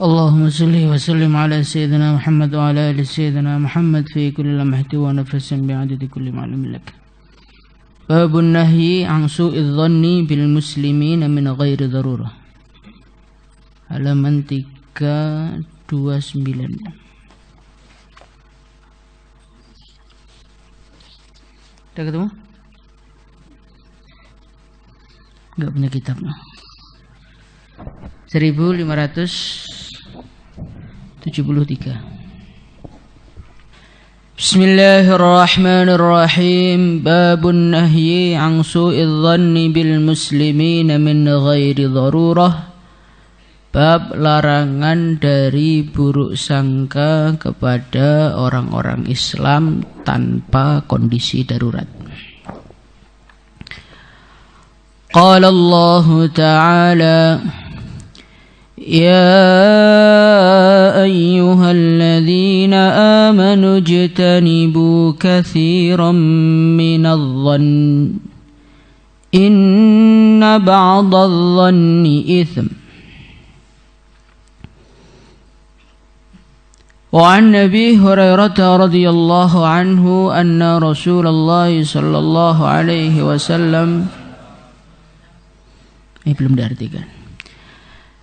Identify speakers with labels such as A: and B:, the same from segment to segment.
A: اللهم صل وسلم على سيدنا محمد وعلى آل سيدنا محمد في كل لمحة ونفس بعدد كل معلوم لك. باب النهي عن سوء الظن بالمسلمين من غير ضرورة. Halaman 329. Udah ketemu? Enggak punya kitab. 1573. Bismillahirrahmanirrahim. Babun nahyi an su'idh dhanni bil muslimin min ghairi darurah. Bab larangan dari buruk sangka kepada orang-orang Islam tanpa kondisi darurat. Qala Allah Ta'ala, Ya ayyuhalladzina amanu ijtanibu katsiran minadh-dhanni inna ba'dadh-dhanni itsm. وعن أبي هريرة رضي الله عنه أن رسول الله صلى الله عليه وسلم belum diartikan.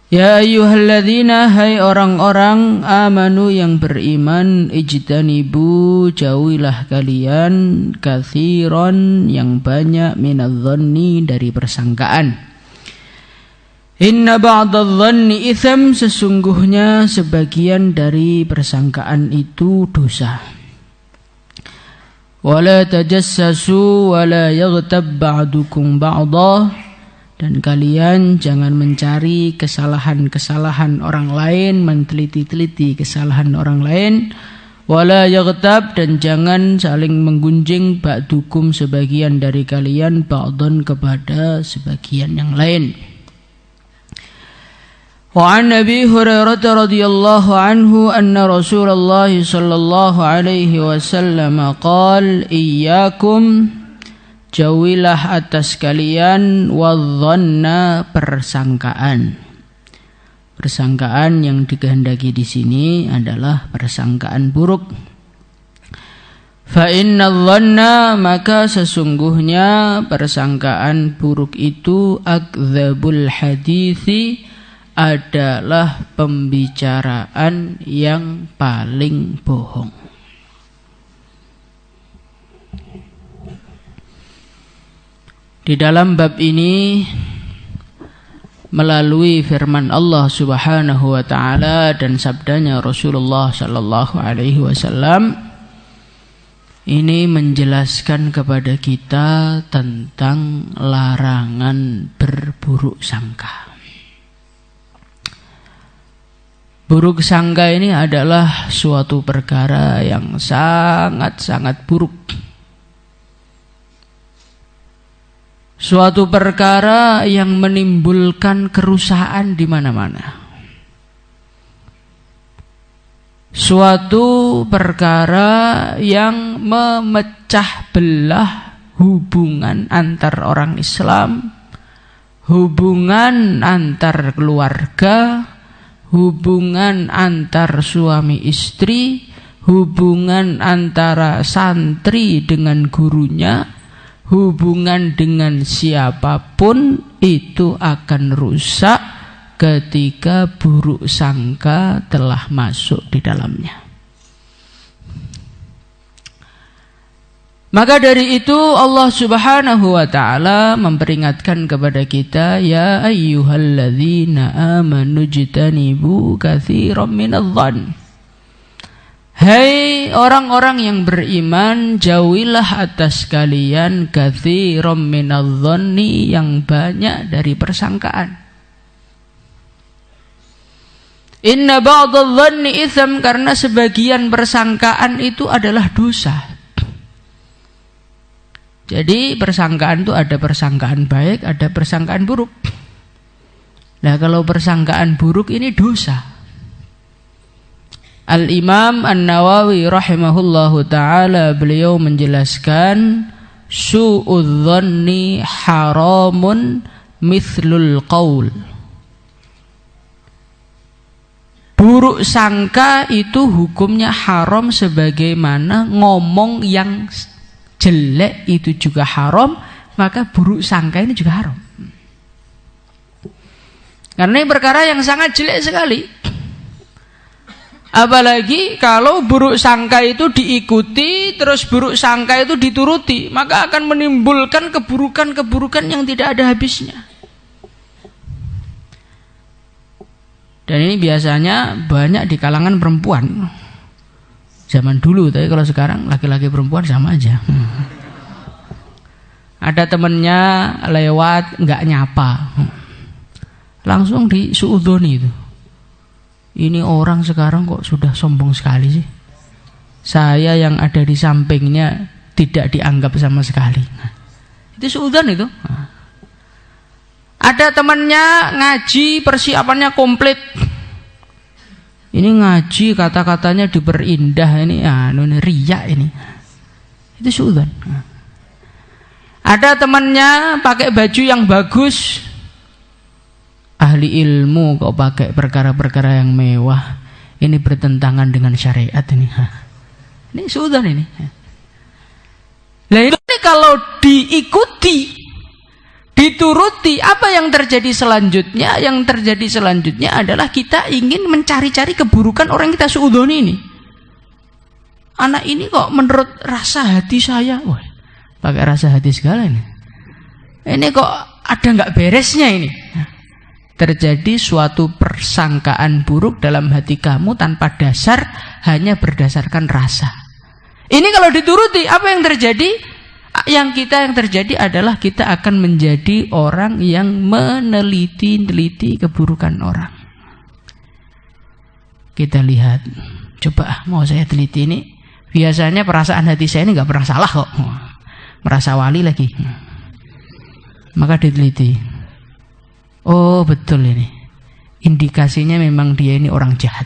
A: Ya ayyuhalladzina, hai orang-orang amanu yang beriman, ijtanibu, jauhilah kalian, katsiran yang banyak, minadh-dhanni dari persangkaan. Inna ba'dadh-dhanni itsm, sesungguhnya sebagian dari persangkaan itu dosa. Wala tajassasu wala yaghtab ba'dukum ba'dha, dan kalian jangan mencari kesalahan-kesalahan orang lain, menteliti-teliti kesalahan orang lain. Wala yaghtab, dan jangan saling menggunjing, ba'dukum, sebagian dari kalian, ba'dhan, kepada sebagian yang lain. وعن أبي هريرة رضي الله عنه أن رسول الله صلى الله عليه وسلم قال إياكم, jauhilah atas kalian, wadhanna, persangkaan. Persangkaan yang dikehendaki di sini adalah persangkaan buruk. Fa inna dhanna, maka sesungguhnya persangkaan buruk itu akdzabul hadithi, adalah pembicaraan yang paling bohong. Di dalam bab ini, melalui firman Allah Subhanahu wa taala dan sabdanya Rasulullah sallallahu alaihi wasallam, ini menjelaskan kepada kita tentang larangan berburuk sangka. Buruk sangka ini adalah suatu perkara yang sangat-sangat buruk. Suatu perkara yang menimbulkan kerusakan di mana-mana. Suatu perkara yang memecah belah hubungan antar orang Islam, hubungan antar keluarga, hubungan antar suami istri, hubungan antara santri dengan gurunya, hubungan dengan siapapun, itu akan rusak ketika buruk sangka telah masuk di dalamnya. Maka dari itu Allah Subhanahu wa ta'ala memperingatkan kepada kita, Ya ayyuhalladzina amanu ijtanibu katsiran minadh-dhann. Hai orang-orang yang beriman, jauhilah atas kalian katsiran minadh-dhanni, yang banyak dari persangkaan. Inna ba'dadh-dhanni itsm, karena sebagian persangkaan itu adalah dosa. Jadi persangkaan itu ada persangkaan baik, ada persangkaan buruk. Nah, kalau persangkaan buruk ini dosa. Al-Imam An-Nawawi rahimahullahu ta'ala, beliau menjelaskan, su'udh-dhanni haramun mithlul qaul. Buruk sangka itu hukumnya haram sebagaimana ngomong yang jelek itu juga haram, maka buruk sangka ini juga haram. Karena ini perkara yang sangat jelek sekali. Apalagi kalau buruk sangka itu diikuti, terus buruk sangka itu dituruti, maka akan menimbulkan keburukan-keburukan yang tidak ada habisnya. Dan ini biasanya banyak di kalangan perempuan. Zaman dulu, tapi kalau sekarang laki-laki perempuan sama aja. Ada temennya lewat nggak nyapa, langsung disuudoni itu. Ini orang sekarang kok sudah sombong sekali sih. Saya yang ada di sampingnya tidak dianggap sama sekali. Itu suudzon itu. Ada temannya ngaji persiapannya komplit. Ini ngaji kata-katanya diperindah, ini riya ini. Itu suudzon. Ada temannya pakai baju yang bagus. Ahli ilmu kok pakai perkara-perkara yang mewah. Ini bertentangan dengan syariat ini. Ini suudzon ini. Nah ini kalau diikuti, dituruti, apa yang terjadi selanjutnya? Yang terjadi selanjutnya adalah kita ingin mencari-cari keburukan orang yang kita suudzoni ini. Anak ini kok menurut rasa hati saya, wah, pakai rasa hati segala ini. Ini kok ada nggak beresnya ini? Terjadi suatu persangkaan buruk dalam hati kamu tanpa dasar, hanya berdasarkan rasa. Ini kalau dituruti, apa yang terjadi? Yang terjadi adalah kita akan menjadi orang yang meneliti keburukan orang. Kita lihat, coba mau saya teliti ini. Biasanya perasaan hati saya ini nggak pernah salah kok, merasa wali lagi. Maka diteliti. Oh betul ini, indikasinya memang dia ini orang jahat.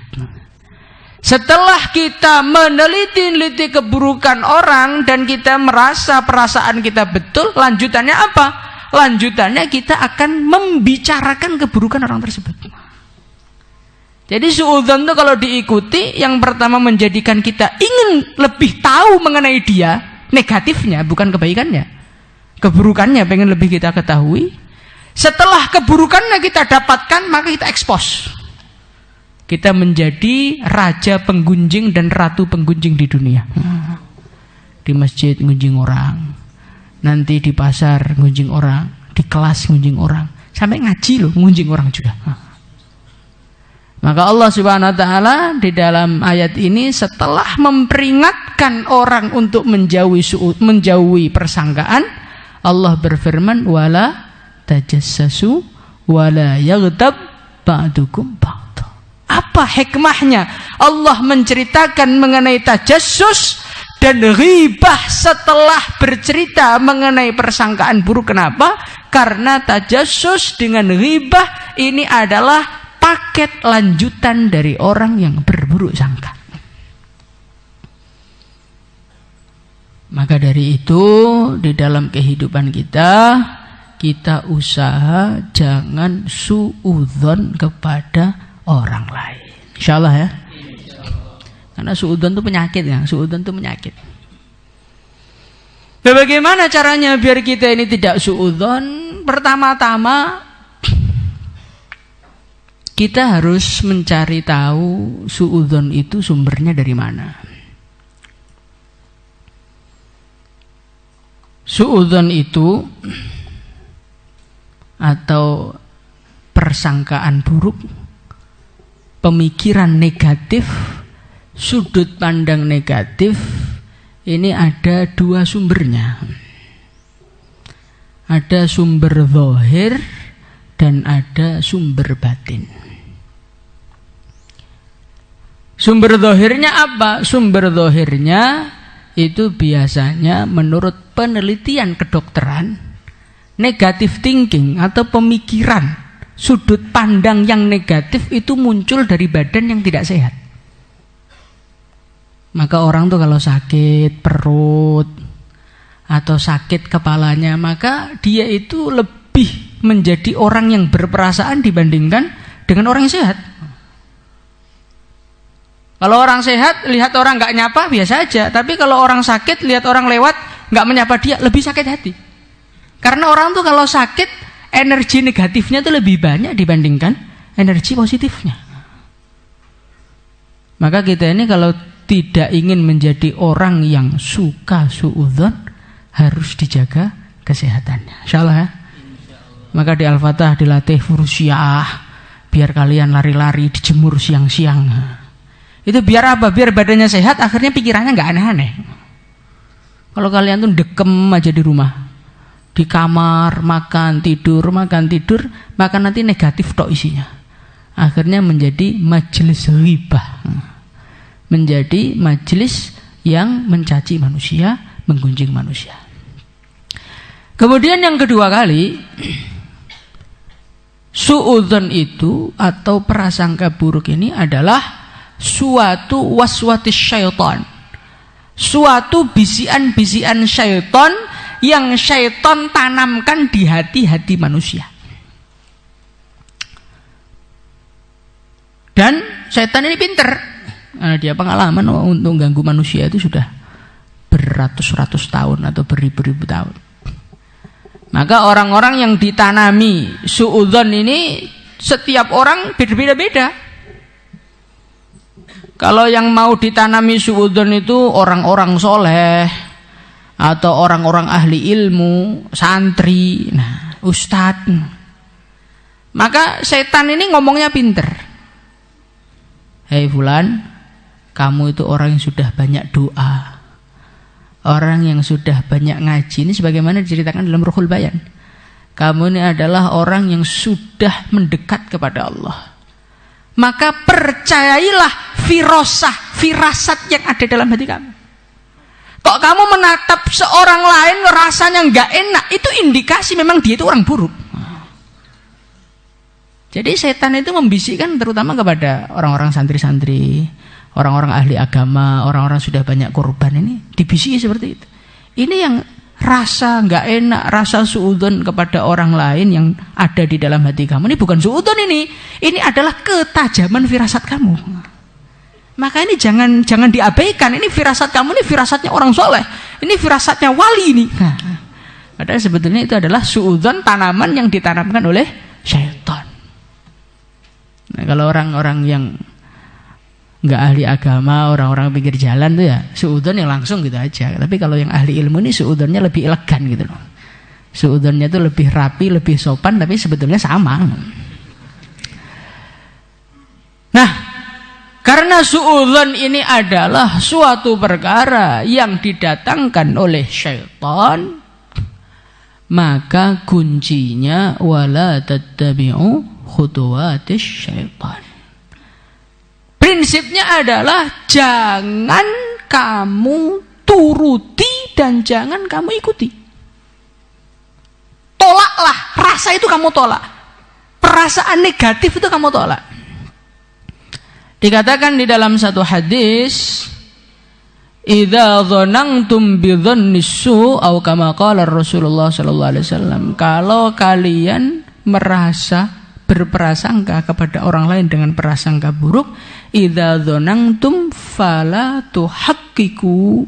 A: Setelah kita meneliti keburukan orang dan kita merasa perasaan kita betul, lanjutannya apa? Lanjutannya kita akan membicarakan keburukan orang tersebut. Jadi suudzon itu kalau diikuti, yang pertama menjadikan kita ingin lebih tahu mengenai dia, negatifnya bukan kebaikannya, keburukannya pengen lebih kita ketahui. Setelah keburukannya kita dapatkan, maka kita ekspos. Kita menjadi raja penggunjing dan ratu penggunjing di dunia. Di masjid ngunjing orang, nanti di pasar ngunjing orang, di kelas ngunjing orang, sampai ngaji loh ngunjing orang juga. Maka Allah Subhanahu wa taala di dalam ayat ini setelah memperingatkan orang untuk menjauhi persangkaan, Allah berfirman wala tajassasu wala yaghtab ba'dukum ba'd. Apa hikmahnya Allah menceritakan mengenai tajassus dan ghibah setelah bercerita mengenai persangkaan buruk? Kenapa? Karena tajassus dengan ghibah ini adalah paket lanjutan dari orang yang berburuk sangka. Maka dari itu di dalam kehidupan kita usaha jangan suudzon kepada orang lain. Insyaallah ya. Karena suudzon itu penyakit ya. Suudzon itu penyakit. Nah, bagaimana caranya biar kita ini tidak suudzon? Pertama-tama kita harus mencari tahu suudzon itu sumbernya dari mana. Suudzon itu atau persangkaan buruk, pemikiran negatif, sudut pandang negatif, ini ada dua sumbernya. Ada sumber zahir dan ada sumber batin. Sumber zahirnya apa? Sumber zahirnya itu biasanya menurut penelitian kedokteran, negative thinking atau pemikiran, sudut pandang yang negatif itu muncul dari badan yang tidak sehat. Maka orang tuh kalau sakit perut atau sakit kepalanya, maka dia itu lebih menjadi orang yang berperasaan dibandingkan dengan orang yang sehat. Kalau orang sehat lihat orang nggak nyapa biasa aja, tapi kalau orang sakit lihat orang lewat nggak menyapa dia lebih sakit hati. Karena orang tuh kalau sakit energi negatifnya tuh lebih banyak dibandingkan energi positifnya. Maka kita ini kalau tidak ingin menjadi orang yang suka suudzon, harus dijaga kesehatannya. Insyaallah ya. Maka di Al-Fatah dilatih furusyah, biar kalian lari-lari, dijemur siang-siang. Itu biar apa? Biar badannya sehat, akhirnya pikirannya nggak aneh-aneh. Kalau kalian tuh dekem aja di rumah, di kamar, makan tidur, maka nanti negatif tok isinya. Akhirnya menjadi majelis ghibah, menjadi majelis yang mencaci manusia, menggunjing manusia. Kemudian yang kedua kali, suudzon itu atau prasangka buruk ini adalah suatu waswatis syaitan, suatu bisian-bisian syaitan yang syaitan tanamkan di hati-hati manusia. Dan syaitan ini pinter, dia pengalaman untuk ganggu manusia itu sudah beratus-ratus tahun atau beribu-ribu tahun. Maka orang-orang yang ditanami suudzon ini setiap orang beda-beda. Kalau yang mau ditanami suudzon itu orang-orang soleh atau orang-orang ahli ilmu, santri, ustadz. Maka setan ini ngomongnya pinter. Hei fulan, kamu itu orang yang sudah banyak doa, orang yang sudah banyak ngaji. Ini sebagaimana diceritakan dalam Ruhul Bayan. Kamu ini adalah orang yang sudah mendekat kepada Allah. Maka percayailah firasat yang ada dalam hati kamu. Kok kamu menatap seorang lain rasanya nggak enak, itu indikasi memang dia itu orang buruk. Jadi setan itu membisikkan terutama kepada orang-orang santri-santri, orang-orang ahli agama, orang-orang sudah banyak korban ini, dibisiki seperti itu. Ini yang rasa nggak enak, rasa suudzon kepada orang lain yang ada di dalam hati kamu. Ini bukan suudzon ini adalah ketajaman firasat kamu. Maka ini jangan diabaikan. Ini firasat kamu, ini firasatnya orang soleh, ini firasatnya wali ini. Padahal sebetulnya itu adalah suudzon, tanaman yang ditanamkan oleh syaitan. Nah, kalau orang-orang yang nggak ahli agama, orang-orang pinggir jalan tuh ya suudzon yang langsung gitu aja. Tapi kalau yang ahli ilmu ini suudzonnya lebih elegan gitu loh. Suudzonnya itu lebih rapi, lebih sopan, tapi sebetulnya sama. Nah, karena suudzon ini adalah suatu perkara yang didatangkan oleh syaitan, maka kuncinya wala tattabi'u khutuwatis syaitan. Prinsipnya adalah jangan kamu turuti dan jangan kamu ikuti. Tolaklah, rasa itu kamu tolak. Perasaan negatif itu kamu tolak. Dikatakan di dalam satu hadis, idza dzanantum bidzannis su' au kama qala Rasulullah sallallahu alaihi wasallam, kalau kalian merasa berprasangka kepada orang lain dengan prasangka buruk, idza dzanantum fala tuhaqqiqu.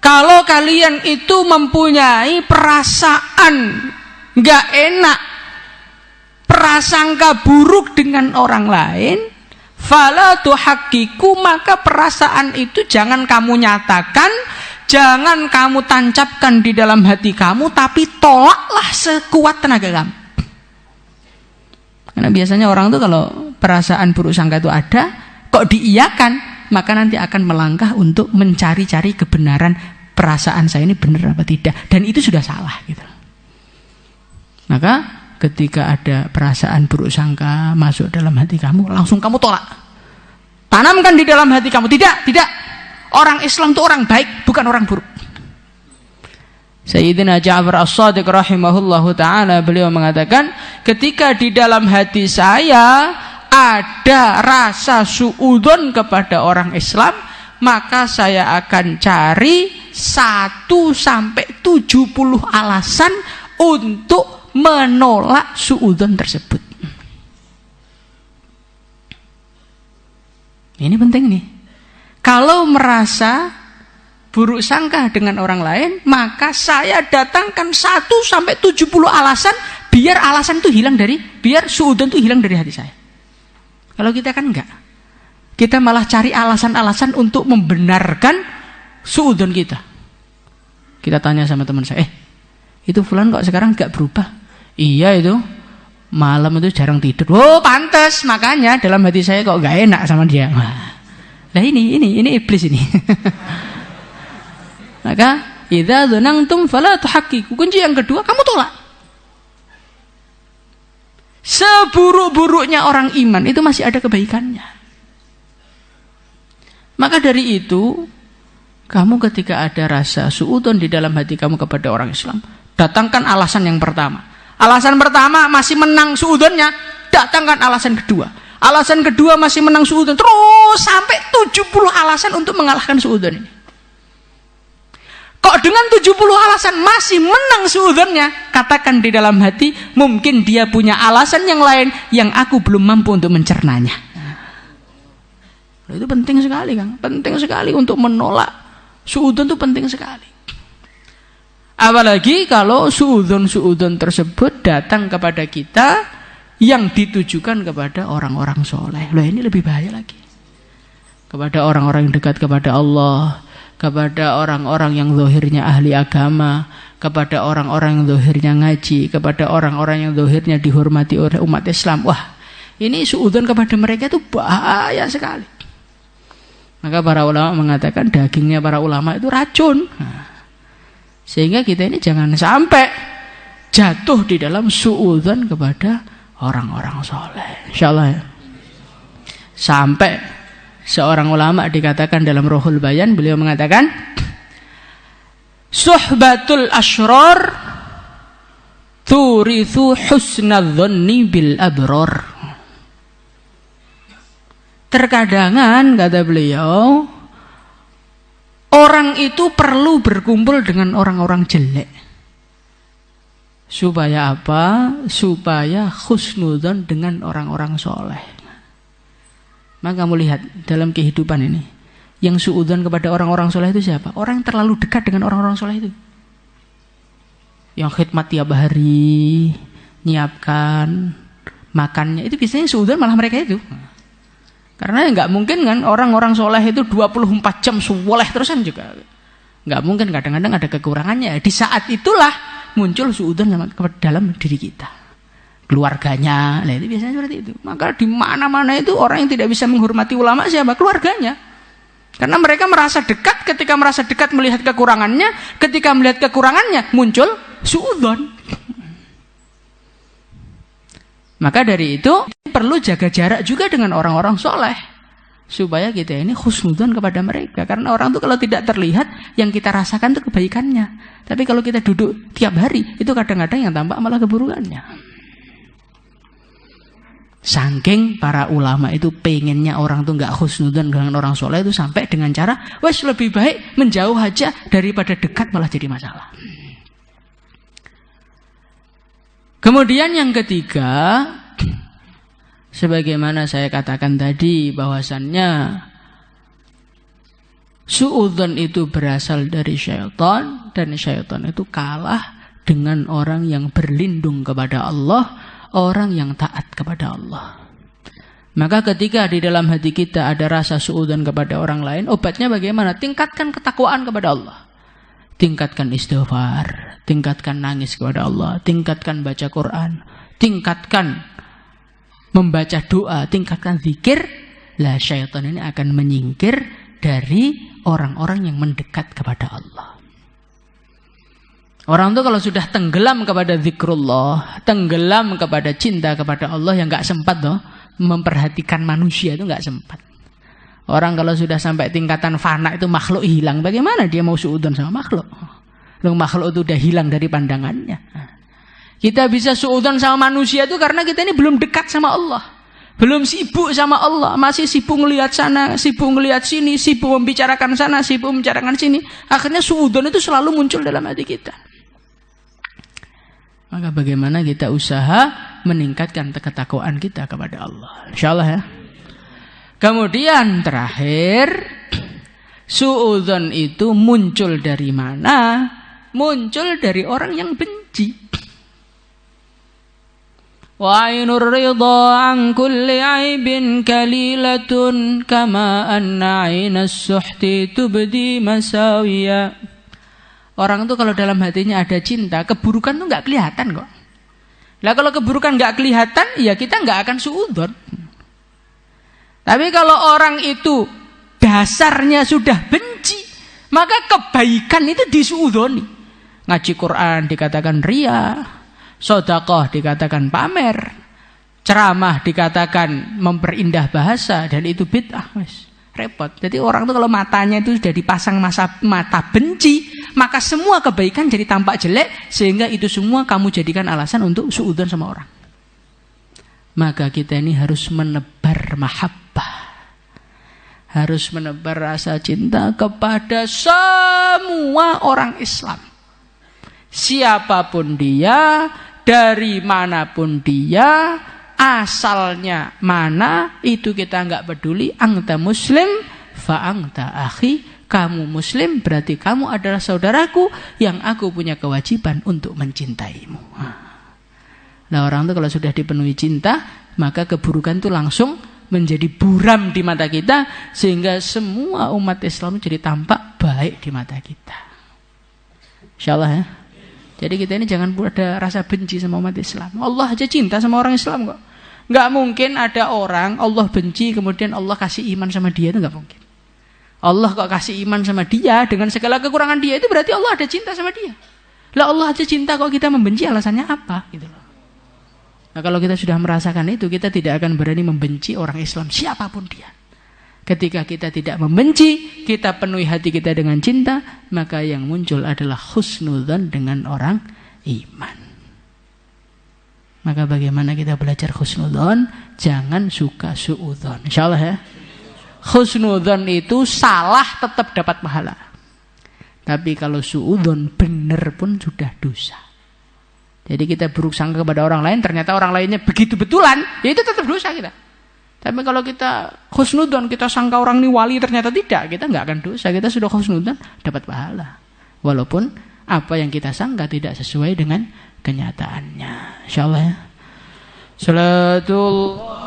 A: Kalau kalian itu mempunyai perasaan enggak enak, prasangka buruk dengan orang lain, fala tuhaqqiqu, maka perasaan itu jangan kamu nyatakan, jangan kamu tancapkan di dalam hati kamu, tapi tolaklah sekuat tenaga kamu. Karena biasanya orang tuh kalau perasaan buruk sangka itu ada, kok diiyakan, maka nanti akan melangkah untuk mencari-cari kebenaran perasaan saya ini benar apa tidak, dan itu sudah salah gitu. Maka ketika ada perasaan buruk sangka masuk dalam hati kamu, langsung kamu tolak. Tanamkan di dalam hati kamu, tidak. Orang Islam itu orang baik, bukan orang buruk. Sayyidina Ja'far As-Shadiq rahimahullahu ta'ala, beliau mengatakan, ketika di dalam hati saya ada rasa suudzon kepada orang Islam, maka saya akan cari 1 sampai 70 alasan untuk menolak suudzon tersebut. Ini penting nih. Kalau merasa buruk sangka dengan orang lain, maka saya datangkan 1 sampai 70 alasan biar alasan itu hilang biar suudzon itu hilang dari hati saya. Kalau kita kan enggak. Kita malah cari alasan-alasan untuk membenarkan suudzon kita. Kita tanya sama teman saya, itu fulan kok sekarang enggak berubah? Iya itu. Malam itu jarang tidur. Oh, pantas, makanya dalam hati saya kok gak enak sama dia. Nah ini iblis ini. Maka idza dzanantum fala tuhaqqiqu. Kunci yang kedua, kamu tolak. Seburuk-buruknya orang iman itu masih ada kebaikannya. Maka dari itu, kamu ketika ada rasa suudzon di dalam hati kamu kepada orang Islam, datangkan alasan yang pertama. Alasan pertama masih menang suudzonnya, datangkan alasan kedua. Alasan kedua masih menang suudzon, terus sampai 70 alasan untuk mengalahkan suudzon ini. Kok dengan 70 alasan masih menang suudzonnya, katakan di dalam hati, mungkin dia punya alasan yang lain yang aku belum mampu untuk mencernanya. Itu penting sekali, Kang. Penting sekali untuk menolak suudzon, itu penting sekali. Apalagi kalau suudzon tersebut datang kepada kita yang ditujukan kepada orang-orang soleh. Loh, ini lebih bahaya lagi. Kepada orang-orang yang dekat kepada Allah, kepada orang-orang yang zahirnya ahli agama, kepada orang-orang yang zahirnya ngaji, kepada orang-orang yang zahirnya dihormati oleh umat Islam. Wah, ini suudzon kepada mereka itu bahaya sekali. Maka para ulama mengatakan dagingnya para ulama itu racun. Sehingga kita ini jangan sampai jatuh di dalam suudzon kepada orang-orang soleh. Insyaallah ya. Sampai seorang ulama dikatakan dalam Ruhul Bayan, beliau mengatakan suhbatul asyrar turithu husnadh-dhanni bil abror. Terkadangan, kata beliau, orang itu perlu berkumpul dengan orang-orang jelek. Supaya apa? Supaya husnudzon dengan orang-orang soleh. Maka kamu lihat dalam kehidupan ini, yang suudzon kepada orang-orang soleh itu siapa? Orang yang terlalu dekat dengan orang-orang soleh itu. Yang khidmat tiap hari, nyiapkan makannya, itu biasanya suudzon malah mereka itu. Karena nggak mungkin kan orang-orang soleh itu 24 jam soleh terusan juga. Nggak mungkin, kadang-kadang ada kekurangannya. Di saat itulah muncul suudzon dalam diri kita. Keluarganya, nah itu biasanya seperti itu. Maka di mana-mana itu orang yang tidak bisa menghormati ulama siapa? Keluarganya. Karena mereka merasa dekat, ketika merasa dekat melihat kekurangannya, ketika melihat kekurangannya muncul suudzon. Maka dari itu perlu jaga jarak juga dengan orang-orang soleh supaya kita ini husnudzon kepada mereka. Karena orang itu kalau tidak terlihat, yang kita rasakan itu kebaikannya. Tapi kalau kita duduk tiap hari, itu kadang-kadang yang tampak malah keburukannya. Saking para ulama itu pengennya orang itu nggak husnudzon dengan orang soleh itu sampai dengan cara, wes lebih baik menjauh aja daripada dekat malah jadi masalah. Kemudian yang ketiga, sebagaimana saya katakan tadi bahwasannya suudzon itu berasal dari syaitan, dan syaitan itu kalah dengan orang yang berlindung kepada Allah, orang yang taat kepada Allah. Maka ketika di dalam hati kita ada rasa suudzon kepada orang lain, obatnya bagaimana? Tingkatkan ketakwaan kepada Allah. Tingkatkan istighfar, tingkatkan nangis kepada Allah, tingkatkan baca Quran, tingkatkan membaca doa, tingkatkan zikir. Lah syaitan ini akan menyingkir dari orang-orang yang mendekat kepada Allah. Orang itu kalau sudah tenggelam kepada zikrullah, tenggelam kepada cinta kepada Allah, yang gak sempat loh memperhatikan manusia, itu gak sempat. Orang kalau sudah sampai tingkatan fana itu makhluk hilang, bagaimana dia mau suudzon sama makhluk? Makhluk itu udah hilang dari pandangannya. Kita bisa suudzon sama manusia itu karena kita ini belum dekat sama Allah, belum sibuk sama Allah, masih sibuk ngelihat sana, sibuk ngelihat sini, sibuk membicarakan sana, sibuk membicarakan sini. Akhirnya suudzon itu selalu muncul dalam hati kita. Maka bagaimana kita usaha meningkatkan ketakwaan kita kepada Allah, insyaallah ya. Kemudian terakhir, suudzon itu muncul dari mana? Muncul dari orang yang benci. Wa ainur ridha an kulli aibin kalilatun kama anna ainas suhti tubdi masawiya. Orang tuh kalau dalam hatinya ada cinta, keburukan tuh nggak kelihatan kok. Lah kalau keburukan nggak kelihatan, ya kita nggak akan suudzon. Tapi kalau orang itu dasarnya sudah benci, maka kebaikan itu disuudzoni. Ngaji Quran dikatakan riya, sedekah dikatakan pamer, ceramah dikatakan memperindah bahasa, dan itu bid'ah, wes repot. Jadi orang tuh kalau matanya itu sudah dipasang mata benci, maka semua kebaikan jadi tampak jelek, sehingga itu semua kamu jadikan alasan untuk suudzon sama orang. Maka kita ini harus menebar mahabbah, harus menebar rasa cinta kepada semua orang Islam. Siapapun dia, dari manapun dia, asalnya mana, itu kita nggak peduli. Anta muslim, fa anta akhi. Kamu muslim, berarti kamu adalah saudaraku yang aku punya kewajiban untuk mencintaimu. Nah, orang itu kalau sudah dipenuhi cinta, maka keburukan itu langsung menjadi buram di mata kita, sehingga semua umat Islam jadi tampak baik di mata kita. Insyaallah ya. Jadi kita ini jangan ada rasa benci sama umat Islam. Allah aja cinta sama orang Islam kok. Nggak mungkin ada orang Allah benci kemudian Allah kasih iman sama dia, itu nggak mungkin. Allah kok kasih iman sama dia dengan segala kekurangan dia, itu berarti Allah ada cinta sama dia. Lah Allah aja cinta kok kita membenci, alasannya apa? Gitu loh. Nah kalau kita sudah merasakan itu, kita tidak akan berani membenci orang Islam siapapun dia. Ketika kita tidak membenci, kita penuhi hati kita dengan cinta, maka yang muncul adalah husnudzon dengan orang iman. Maka bagaimana kita belajar husnudzon? Jangan suka suudzon. Insyaallah ya. Husnudzon itu salah tetap dapat pahala. Tapi kalau suudzon benar pun sudah dosa. Jadi kita buruk sangka kepada orang lain, ternyata orang lainnya begitu betulan, ya itu tetap dosa kita. Tapi kalau kita husnudzon, kita sangka orang ini wali, ternyata tidak, kita nggak akan dosa. Kita sudah husnudzon, dapat pahala. Walaupun apa yang kita sangka tidak sesuai dengan kenyataannya. Insyaallah ya. Salatullah